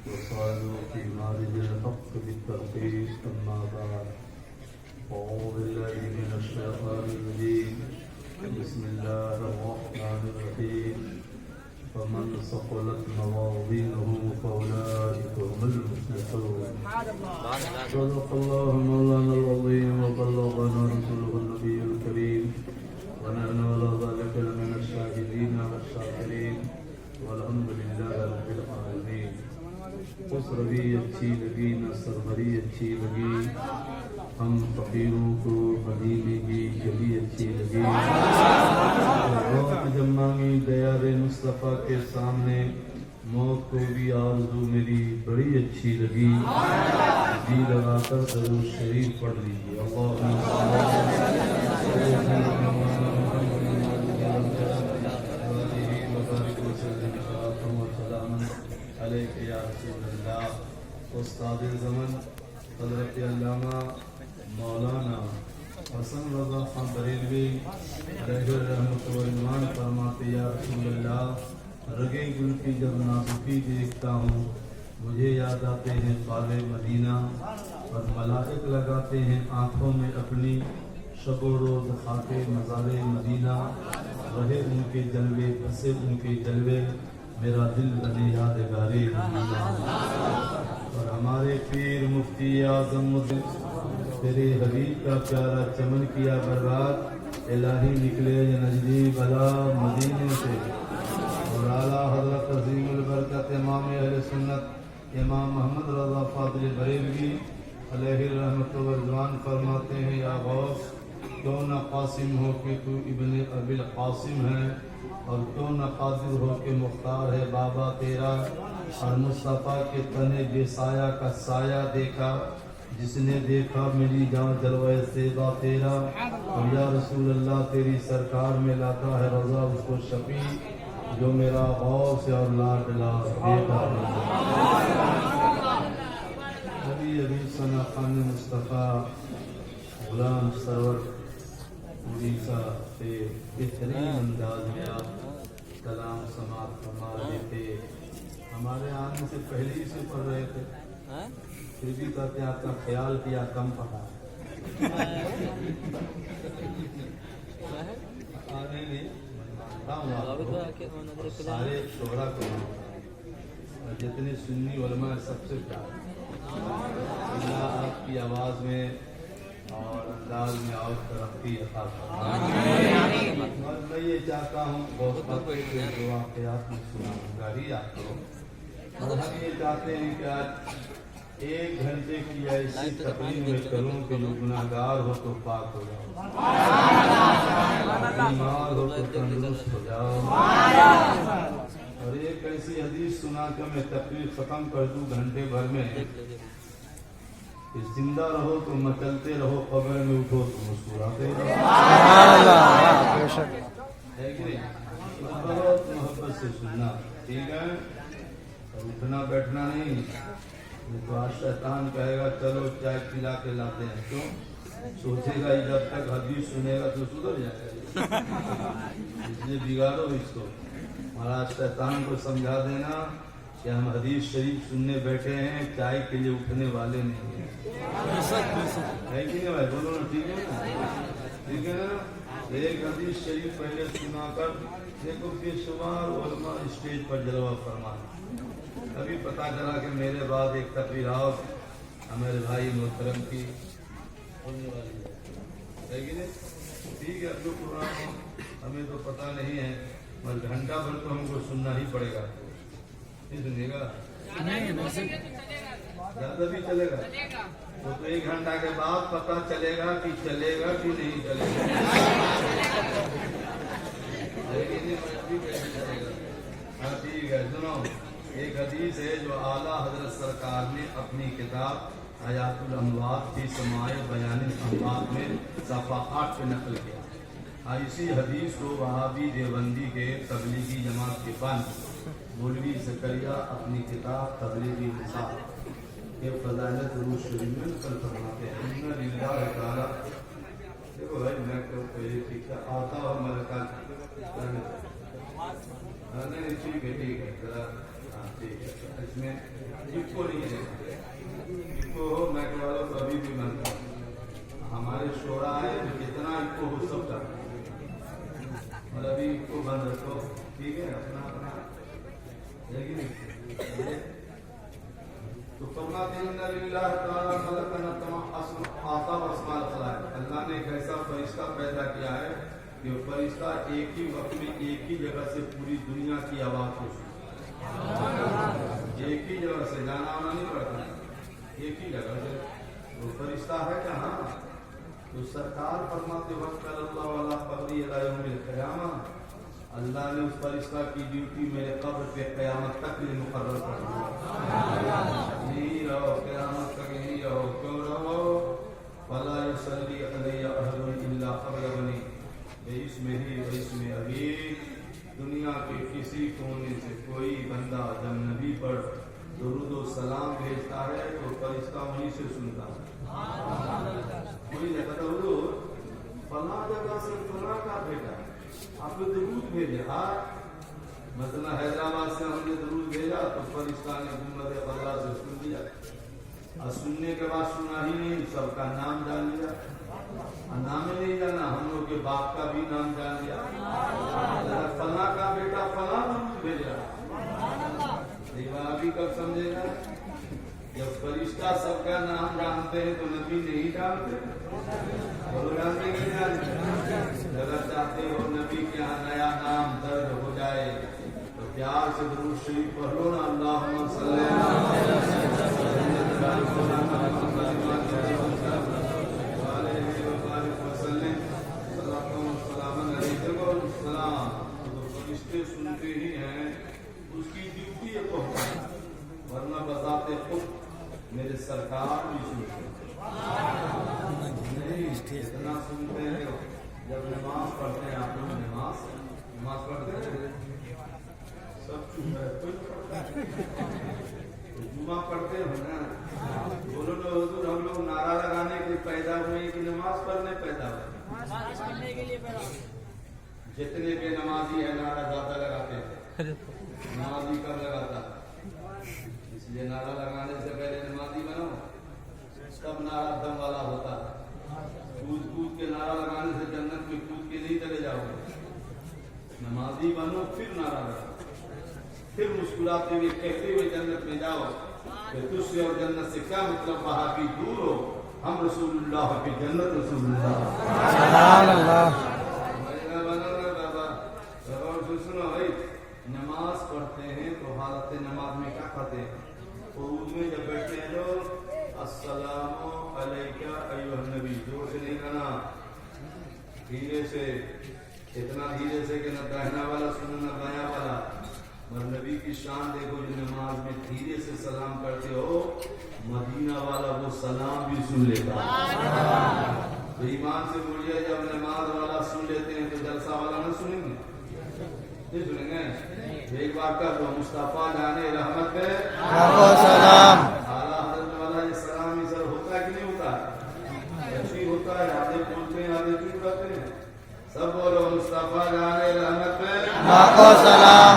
وصالوا في مارج الحق بالتوحيد أما بعد أعوذ بالله من الشيطان الرجيم بسم الله الرحمن الرحيم فمن ثقلت موازينه فأولئك هم المفلحون صدق الله مولانا العظيم وبلغنا رسوله النبي الكريم ونحن على ذلك لمن الشاهدين والشاكرين والحمد لله رب العالمين. قصر بھی اچھی لگی نہ سربری اچھی لگی، ہم فقیروں کو حدیبی کی گلی اچھی لگی. جب مانگی دیار مصطفیٰ کے سامنے موت کو بھی آرزو میری بڑی اچھی لگی. جی لگا کر درود شریف پڑھ لیجیے. اللہم علیک یا رسول اللہ. استاد زمن حضرت علامہ مولانا حسن رضا خان بریلوی علیہ الرحمۃ والرضوان فرماتے یا رسول اللہ رگے گل کی جب نازکی دیکھتا ہوں مجھے یاد آتے ہیں خالِ مدینہ، اور ملائک لگاتے ہیں آنکھوں میں اپنی شب و روز خاک مزار مدینہ. رہے ان کے جلوے بسے ان کے جلوے میرا دل بنے یادگار مدینہ. اور ہمارے پیر مفتی اعظم تیرے حبیب کا پیارا چمن کیا برباد، الہی نکلے نجدی بلا مدینے سے. اور اعلیٰ حضرت عظیم البرکت امام اہل سنت امام محمد رضا فاضل بریلوی علیہ الرحمۃ والرضوان فرماتے ہیں یا غوث تو نہ قاسم ہو کہ تو ابن ابی القاسم ہے، اور تو نہ قادر ہو کہ مختار ہے بابا تیرا. اور مصطفیٰ کے تنے بے سایہ کا سایہ دیکھا، جس نے دیکھا میری جان جلوہ زیبا تیرا. اور یا رسول اللہ تیری سرکار میں لاتا ہے رضا اس کو شفیع جو میرا غوث اور لاڈلا بیٹا. ابھی ابھی ثنا خان مصطفیٰ غلام سرور اڑیسہ سے بہترین انداز میں آپ کلام سماعت فرما رہے تھے. ہمارے آنے سے پہلے ہی سے پڑھ رہے تھے، پھر بھی کہتے آپ کا خیال کیا کم پڑھا. آنے میں سارے شعرا کو جتنے سنی علماء سب سے پیار اللہ آپ کی آواز میں اور انداز میں اور ترقی عطا فرمائے. اور میں یہ چاہتا ہوں بہت جو واقعات میں سناؤں گا ہی آپ کو، اور ہم یہ چاہتے ہیں کہ آج 1 گھنٹے کی ایسی تقریر میں کروں کہ جو گناہگار ہو تو پاک ہو جاؤ، بیمار ہو تو تندرست ہو جاؤ. اور ایک ایسی حدیث سنا کر میں تقریر ختم کر دوں گھنٹے بھر میں کہ زندہ رہو تو مچلتے رہو، قبر میں اٹھو تو مسکراتے رہو. ہے کہ نہیں؟ بہت محبت سے سننا، ٹھیک ہے؟ اور اٹھنا بیٹھنا نہیں. تو آج شیطان کہے گا چلو چائے پلا کے لاتے ہیں، کیوں سوچے گا جب تک حدیث سنے گا تو سدھر جائے گا. اس لیے بگاڑو اس کو. اور آج شیطان کو سمجھا دینا کہ ہم حدیث شریف سننے بیٹھے ہیں، چائے کے لیے اٹھنے والے نہیں ہیں. ہے کہ نہیں بھائی؟ بولو نا، ٹھیک ہے نا؟ ٹھیک ہے نا؟ ایک حدیث شریف پہلے سنا کر دیکھو بے شمار علماء اسٹیج پر جلوہ فرما. ابھی پتا چلا کہ میرے بعد ایک تقریر اور ہمارے بھائی محترم کی ہونے والی ہے کہ نہیں؟ ٹھیک ہے، اب جو قرآن ہمیں تو پتہ نہیں ہے، مگر گھنٹہ بھر تو ہم کو سننا ہی پڑے گا. نہیں سنیے گا؟ زیادہ بھی چلے گا تو 1 گھنٹہ کے بعد پتہ چلے گا کہ چلے گا کہ نہیں چلے گا. ہاں ٹھیک ہے، سنو ایک حدیث ہے جو اعلیٰ حضرت سرکار نے اپنی کتاب حیات الاموات فی سماع بیان الاموات میں صفحہ 8 پہ نقل کیا۔ اسی حدیث کو وہابی دیوبندی کے تبلیغی جماعت کے بانی مولوی زکریا اپنی کتاب تبلیغی نصاب کے فضائلت روز شریف میں نقل فرماتے ہیں۔ ان للہ تعالیٰ دیکھو بھائی میں تو پہلے ٹھیک ہے آتا ہوں ملکہ نہیں ٹھیک ہے ذرا ٹھیک ہے اس میں جب کو نہیں ہے جب کو ہو میں کہ والوں کو ابھی بھی بنتا ہوں ہمارے شعراء ہے جو جتنا ان کو ہو سب کا اور ابھی ان کو بند رکھو ٹھیک ہے اپنا اپنا لیکن تو فرماتے ہیں ان للہ تعالیٰ خلقنا تمام آتا و اسماء الخلائق اللہ نے ایک ایسا فرشتہ پیدا کیا ہے کہ فرشتہ ایک ہی وقت میں ایک ہی جگہ سے پوری دنیا کی آواز کو سنتا ایک ہی جگہ سے جانا آنا نہیں پڑتا ایک ہی جگہ سے وہ فرشتہ ہے کہاں تو سرکار فرماتے وقت اللہ والا قبری علی یوم القیامہ اللہ نے اس فرشتہ کی ڈیوٹی میرے قبر پہ قیامت تک لیے مقرر کر دی یہی رہو قیامت تک یہی رہو کیوں رہو فلا یصلی علی احد الا قبلنی اس میں ہی اس میں ابھی دنیا کے کسی کونے سے کوئی بندہ جب نبی پر درود و سلام بھیجتا ہے تو فرشتہ وہیں سے سنتا ہے کوئی کہتا حضور فلاں جگہ سے فلاں کا بھیجا آپ نے درود بھیجے مثلا حیدرآباد سے ہم نے درود بھیجا تو فرشتہ نے گنبد خضرا سے سن لیا اور سننے کے بعد سنا ہی نہیں سب کا نام جان لیا نام ہی نہیں جانا ہم لوگ کے باپ کا بھی نام جان لیا فلاں کا بیٹا فلاں درود بھیجا ابھی کب سمجھے گا جب فرشتہ سب کا نام جانتے ہیں تو نبی نہیں جانتے وہ جانتے نہیں جانتے اگر چاہتے ہو نبی کے یہاں نیا نام درج ہو جائے تو پیار سے درود شریف پڑھ لو نا اللہم صلی فرشتے سنتے ہی ہیں اس کی ڈیوٹی ہے پہنچانا ورنہ بتاتے خود میرے سرکار بھی سنتے نہیں اتنا سنتے ہیں جب نماز پڑھتے ہیں آپ لوگ نماز پڑھتے ہیں سب چپ ہے جمعہ پڑھتے ہو نا بولو نا حضور ہم لوگ نعرہ لگانے کے پیدا ہوئے کہ نماز پڑھنے پیدا ہوئے جتنے بے نمازی ہے نعرہ زیادہ لگاتے ہیں نمازی کب لگاتا ہے اس لیے نعرہ لگانے سے پہلے نمازی بنو تب نعرہ دم والا ہوتا ہے کود کود کے نعرہ لگانے سے جنت میں کود کے نہیں چلے جاؤ گے نمازی بنو پھر نعرہ لگاؤ پھر مسکراتے ہوئے کہتے ہوئے جنت میں جاؤ کہ تجھ سے اور جنت سے کیا مطلب وہابی دور ہو ہم رسول اللہ کی جنت رسول اللہ سبحان اللہ نماز پڑھتے ہیں تو حالت نماز میں کیا کہتے ہیں قعود میں جب بیٹھتے ہیں تو السلام علیکہ ایھا النبی زور سے نہیں کہنا دھیرے سے اتنا دھیرے سے کہ نہ داہنا والا سنو نہ بایاں والا مگر نبی کی شان دیکھو جو نماز میں دھیرے سے سلام کرتے ہو مدینہ والا وہ سلام بھی سن لیتا تو ایمان سے بولیے جب نماز والا سن لیتے ہیں تو جلسہ والا نہ سنیں گے نہیں سنیں گے ایک بار کا تو مصطفیٰ جانے رحمت پہ سلام اعلیٰ حضرت والا یہ سلام ہی سر ہوتا ہے کہ نہیں ہوتا ایسی ہوتا ہے آدھے بولتے ہیں آدھے چپ کرتے ہیں سب بولو مصطفیٰ جانے رحمت پہ لاکھوں سلام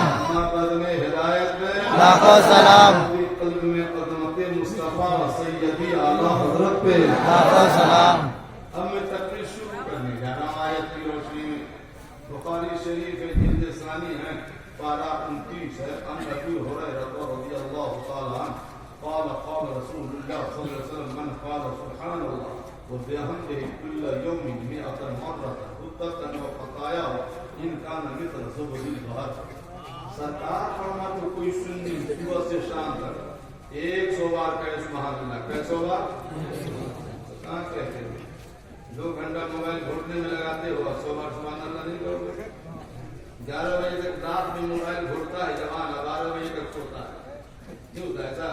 قدم ہدایت پہ لاکھوں سلام قلب میں قدمت مصطفیٰ سیدی اعلیٰ حضرت پہ لاکھوں سلام اب میں تقریر شروع کرنے جا رہا ہوں آیت کی روشنی میں بخاری شریف جلد ثانی ہے پارہ 29 ہے ان ابی ہریرہ رضی اللہ تعالی عنہ قال قال رسول اللہ صلی اللہ علیہ وسلم من قال سبحان اللہ وبحمده كل يوم 100 مرة حطت عنه خطاياه ان كان مثل زبد البحر سرکار فرماتے کوئی سنی صبح سے شام تک 100 بار کہے سبحان اللہ کیسے بار کہاں کہتے ہیں 2 گھنٹہ موبائل گھوٹنے میں لگاتے ہو 100 بار سبحان اللہ نہیں کرو گے 11 بجے تک رات میں موبائل گھوٹتا ہے جوان 12 بجے تک سوتا ہے نہیں ہوتا ایسا.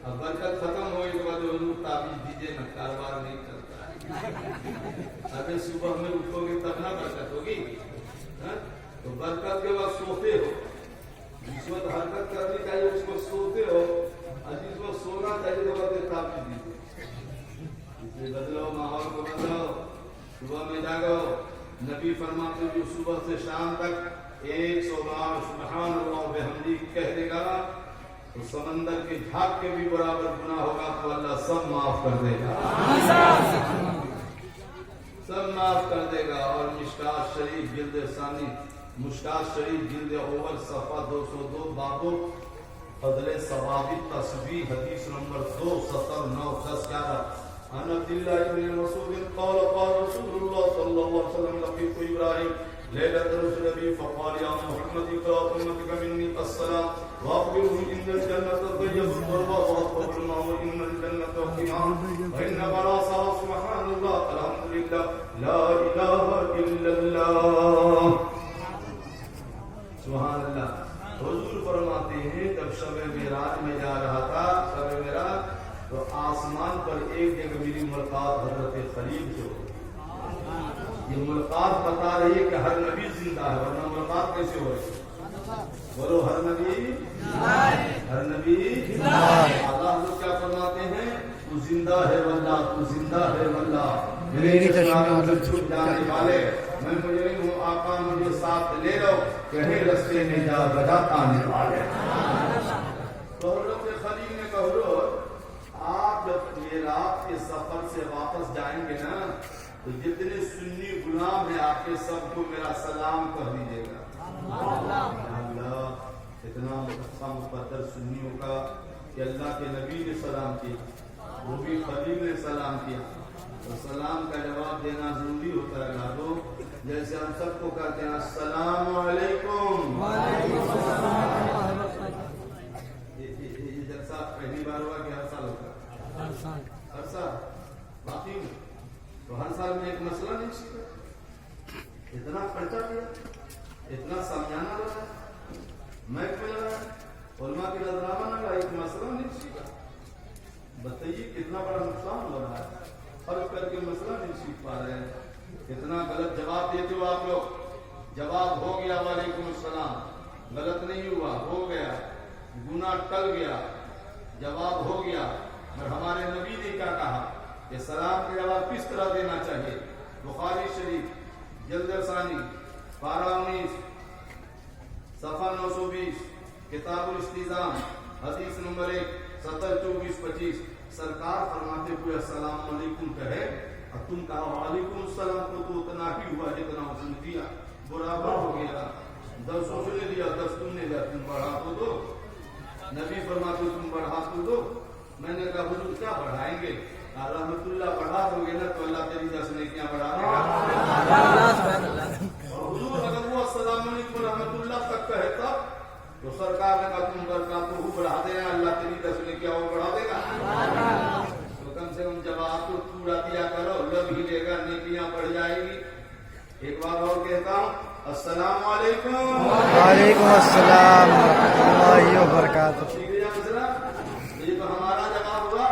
اب برکت ختم ہوئی تو بعد حضور تعبیذ دیجیے نا, کاروبار نہیں چلتا ہے. اگر صبح میں اٹھو گے تب نہ برکت ہوگی. تو برکت کے وقت سوتے ہو, جس وقت حرکت کرنی چاہیے اس کو سوتے ہو, اور جس وقت سونا چاہیے تو وقت تعبیذ دیجیے. اس لیے بدلو, ماحول کو بدلو, صبح میں جاگو. نبی فرماتے جو صبح سے شام تک 100 بار سبحان اللہ بحمدی کہہ دے گا تو سمندر کے جھاگ کے بھی برابر گناہ ہوگا تو اللہ سب معاف کر دے گا, سب معاف کر دے گا. اور مشکات شریف جلد ثانی, مشکات شریف جلد اول صفحہ 202 بابو فضل ثواب تسبیح حدیث نمبر 27910 عن عبد الله بن مسعود قال قال رسول الله صلى الله عليه وسلم لقيت ابراهيم ليلة رسل بي فقال يا محمد اقرأ امتك مني السلام واخبره ان الجنة طيب التربة ورطب الماء وان الجنة قيام وان براسها سبحان الله الحمد لله لا اله الا الله. سبحان اللہ. حضور فرماتے ہیں جب شب معراج میں جا رہا تھا, شب معراج, تو آسمان پر ایک جگہ میری ملاقات حضرت خلیل سے ہو. یہ ملاقات بتا رہی ہے کہ ہر نبی زندہ ہے, ورنہ ملاقات کیسے ہو رہی ہے؟ بولو ہر نبی, ہر نبی اللہ حضرت کیا فرماتے ہیں, تو زندہ ہے واللہ, تو زندہ ہے واللہ, میری چشمہ چھپ جانے والے, میں مجھے ہوں آقا مجھے ساتھ لے لو, کہیں رستے میں جا بجا آنے والے. تو حضرت خلیل نے کہا حضور آپ جب یہ رات کے سفر سے واپس جائیں گے نا تو جتنے سنی غلام ہیں آپ کے سب کو میرا سلام کر دیجیے گا. اللہ اتنا اچھا مقدر سنیوں کا کہ اللہ کے نبی نے سلام کیا, وہ بھی خلیل نے سلام کیا. تو سلام کا جواب دینا ضروری ہوتا ہے لازو, جیسے ہم سب کو کہتے ہیں السلام علیکم. یہ جلسہ پہلی بار ہوا کہ ہر سال ہوتا ہے؟ ہر سال. باقی تو ہر سال میں ایک مسئلہ نہیں سیکھا, اتنا خرچہ کیا, اتنا سمجھانا لگا, محفل لگا, علماء کی نظرانہ لگا, ایک مسئلہ نہیں سیکھا. بتائیے کتنا بڑا نقصان ہو رہا ہے, فرق کر کے مسئلہ نہیں سیکھ پا رہے ہیں. اتنا غلط جواب دیتے ہو آپ لوگ. جواب ہو گیا وعلیکم السلام, غلط نہیں ہوا, ہو گیا, گناہ ٹل گیا, جواب ہو گیا. اور ہمارے نبی نے کیا کہا کہ سلام کا جواب کس طرح دینا چاہیے. بخاری شریف جلد ثانی پارہ 19 صفحہ 920 کتاب الاستیزان حدیث نمبر 1 702425 سرکار فرماتے ہوئے السلام علیکم کہے اور تم کہا وعلیکم السلام تو اتنا ہی ہوا جتنا اس نے دیا, برابر ہو گیا. 10 اس نے دیا 10 تم نے دیا, تم بڑھا تو دو. نبی فرماتے تم بڑھا تو دو. میں نے کہا حضور کیا بڑھائیں گے, رحمت اللہ بڑھا دو گے نا تو اللہ تیری 10 نے کیا بڑھا دے گا. حضور اگر وہ السلام علیکم رحمت اللہ تک کہتا تو سرکار نے کہا تم برکات کو بڑھا دینا, اللہ تیری 10 نے کیا وہ بڑھا دے گا. تو کم سے کم جواب تو پورا دیا کرو, لب ہی دے گا, نیکیاں بڑھ جائے گی. ایک بار اور کہتا ہوں السلام علیکم. وعلیکم السلام ورحمۃ اللہ وبرکاتہ. یہ تو ہمارا جواب ہوا.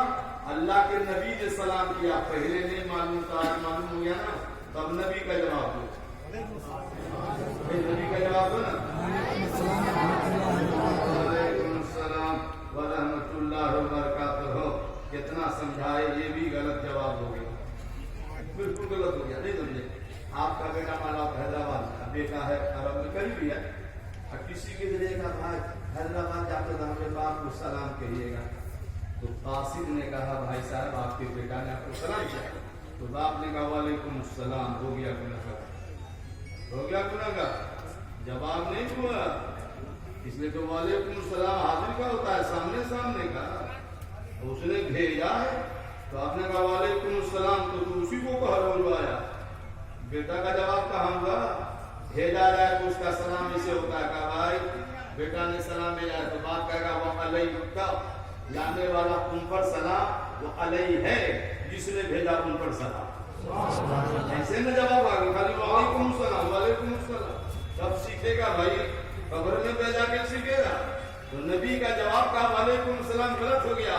اللہ کے نبی نے سلام کیا, پہلے نہیں معلوم تھا, آج معلوم ہو گیا نا, تب نبی کا جواب دو. نبی کا جواب دو نا. وعلیکم السلام ورحمۃ اللہ وبرکاتہ. کتنا سمجھائے یہ بھی غلط جواب ہو گیا, بالکل غلط ہو گیا. نہیں سمجھے. آپ کا بیٹا مالا حیدرآباد کا بیٹا ہے, عرب میں کہیں بھی ہے, اور کسی کے ذریعے کا بھائی حیدرآباد جا کر ہمارے باپ کو سلام کہیے گا. تو قاصد نے کہا بھائی صاحب آپ کے بیٹا نے آپ کو سلام کیا, تو باپ نے کہا وعلیکم السلام. ہو گیا گناہگار, ہو گیا گناہگار, جواب نہیں ہوا. اس لیے تو وعلیکم السلام حاضر کا ہوتا ہے, سامنے سامنے کا. اس نے بھیجا ہے تو آپ نے کہا وعلیکم السلام, تو اسی کو کہا بلوایا. بیٹا کا جواب کہاں ہوا, بھیجا جائے تو اس کا سلام اسے ہوتا ہے. کہا بھائی بیٹا نے سلام بھیجا ہے تو باپ کہے گا وہ علیکہ, لانے والا تم پر سلام, وہ علیہ ہے جس نے بھیجا تم پر سلام. ایسے میں جواب آ گیا خالی وعلیکم السلام وعلیکم السلام. کب سیکھے گا بھائی, قبر میں بھیجا کے سیکھے گا. تو نبی کا جواب کہا وعلیکم السلام غلط ہو گیا،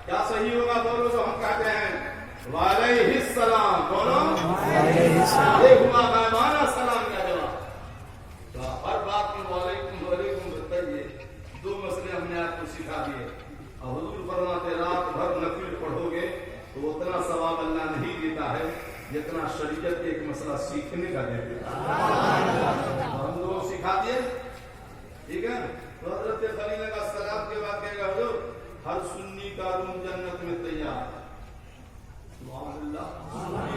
کیا صحیح ہوگا؟ بولو تو ہم کہتے ہیں وعلیہ السلام، بولو علیہ السلام۔ یہ ہوا غائبانہ سلام کا جواب۔ تو ہر بات میں وعلیکم وعلیکم بتائیے، دو مسئلے ہم نے آپ کو سکھا دیے۔ اور حضور فرماتے رات بھر نفل پڑھو گے تو اتنا ثواب اللہ نہیں دیتا ہے جتنا شریعت کے ایک مسئلہ سیکھنے کا دے دیتا ہے۔ ہم لوگ سکھا دیے، ٹھیک ہے؟ تو حضرت خلیل کا سلام کے بعد کہے گا حضور ہر سنی کا روم جنت میں تیار ہے۔ سبحان اللہ۔